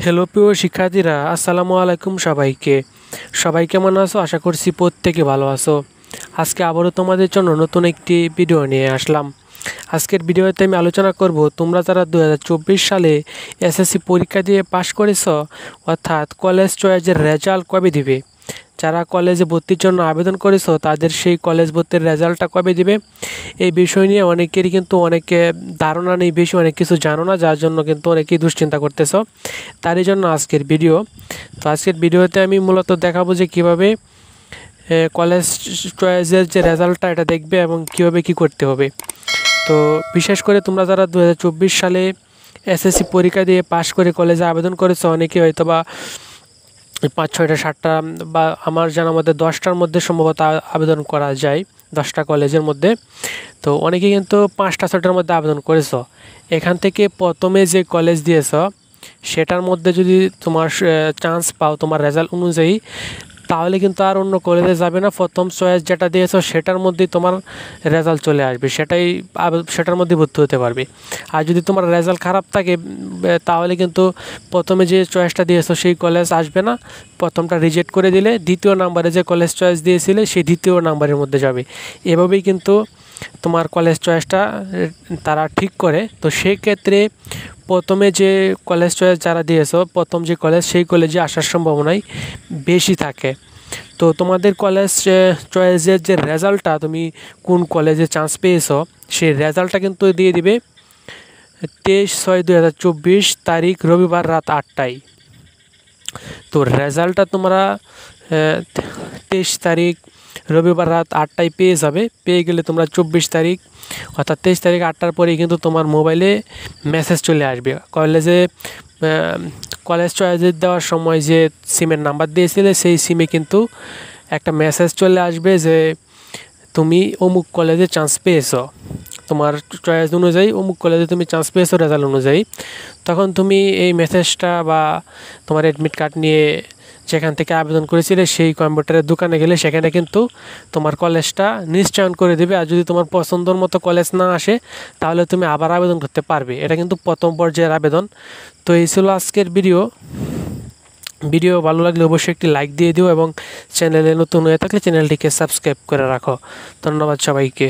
Hello প্রিয় শিক্ষার্থীরা, আসসালামু আলাইকুম সবাইকে। সবাই কেমন আছো? আশা করছি প্রত্যেকে ভালো আছো। আজকে আবারও তোমাদের জন্য নতুন একটি ভিডিও নিয়ে আসলাম। আজকের ভিডিওতে আমি আলোচনা করব তোমরা যারা 2024 সালে এসএসসি পরীক্ষা দিয়ে পাশ করেছো, অর্থাৎ কলেজ চয়েসের রেজাল্ট কবে দিবে। যারা কলেজে ভর্তির জন্য আবেদন করেছো তাদের সেই কলেজ ভর্তির রেজাল্টটা কবে দিবে, এই বিষয় নিয়ে অনেকেরই কিন্তু অনেকে ধারণা নেই, বেশি অনেক কিছু জানো না, যার জন্য কিন্তু অনেকেই দুশ্চিন্তা করতেছো। তারই জন্য আজকের ভিডিও। তো আজকের ভিডিওতে আমি মূলত দেখাবো যে কীভাবে কলেজ চয়েসের যে রেজাল্টটা এটা দেখবে এবং কীভাবে কী করতে হবে। তো বিশেষ করে তোমরা যারা 2024 সালে এসএসসি পরীক্ষা দিয়ে পাশ করে কলেজে আবেদন করেছো, অনেকে হয়তো বা 5, 6টা, 7টা বা আমার জানার মধ্যে 10টার মধ্যে সম্ভবত আবেদন করা যায়, 10টা কলেজের মধ্যে। তো অনেকে কিন্তু 5টা 6টার মধ্যে আবেদন করেছো। এখান থেকে প্রথমে যে কলেজ দিয়েছো সেটার মধ্যে যদি তোমার চান্স পাও তোমার রেজাল্ট অনুযায়ী, তাহলে কিন্তু আর অন্য কলেজে যাবে না। প্রথম চয়েস যেটা দিয়েছো সেটার মধ্যেই তোমার রেজাল্ট চলে আসবে, সেটার মধ্যে ভর্তি হতে পারবে। আর যদি তোমার রেজাল্ট খারাপ থাকে তাহলে কিন্তু প্রথমে যে চয়েসটা দিয়েছো সেই কলেজ আসবে না, প্রথমটা রিজেক্ট করে দিলে দ্বিতীয় নাম্বারে যে কলেজ চয়েস দিয়েছিলে সেই দ্বিতীয় নাম্বারের মধ্যে যাবে। এভাবেই কিন্তু তোমার কলেজ চয়েসটা তারা ঠিক করে। তো সেই ক্ষেত্রে প্রথমে যে কলেজ চয়েস যারা দিয়েছো, প্রথম যে কলেজ সেই কলেজে আসার সম্ভাবনাই বেশি থাকে। তো তোমাদের কলেজ চয়েসের যে রেজাল্টটা, তুমি কোন কলেজে চান্স পেয়েছো সেই রেজাল্টটা কিন্তু দিয়ে দিবে 23/6/2024 তারিখ রবিবার রাত 8টায়। তো রেজাল্টটা তোমরা 23 তারিখ রবিবার রাত 8টায় পেয়ে যাবে। পেয়ে গেলে তোমরা 24 তারিখ অর্থাৎ 23 তারিখ 8টার পরেই কিন্তু তোমার মোবাইলে মেসেজ চলে আসবে। কলেজ চয়েস দেওয়ার সময় যে সিমের নাম্বার দিয়েছিলে সেই সিমে কিন্তু একটা মেসেজ চলে আসবে যে তুমি অমুক কলেজে চান্স পেয়েছো, তোমার চয়েস অনুযায়ী অমুক কলেজে তুমি চান্স পেয়েছো রেজাল্ট অনুযায়ী। তখন তুমি এই মেসেজটা বা তোমার অ্যাডমিট কার্ড নিয়ে যেখান থেকে আবেদন করেছিলে সেই কম্পিউটারের দোকানে গেলে সেখানে কিন্তু তোমার কলেজটা নিশ্চয়ন করে দেবে। আর যদি তোমার পছন্দর মতো কলেজ না আসে তাহলে তুমি আবার আবেদন করতে পারবে। এটা কিন্তু প্রথম পর্যায়ের আবেদন। তো এই ছিল আজকের ভিডিও ভালো লাগলে অবশ্যই একটি লাইক দিয়ে দিও এবং চ্যানেলে নতুন হয়ে থাকলে চ্যানেলটিকে সাবস্ক্রাইব করে রাখো। ধন্যবাদ সবাইকে।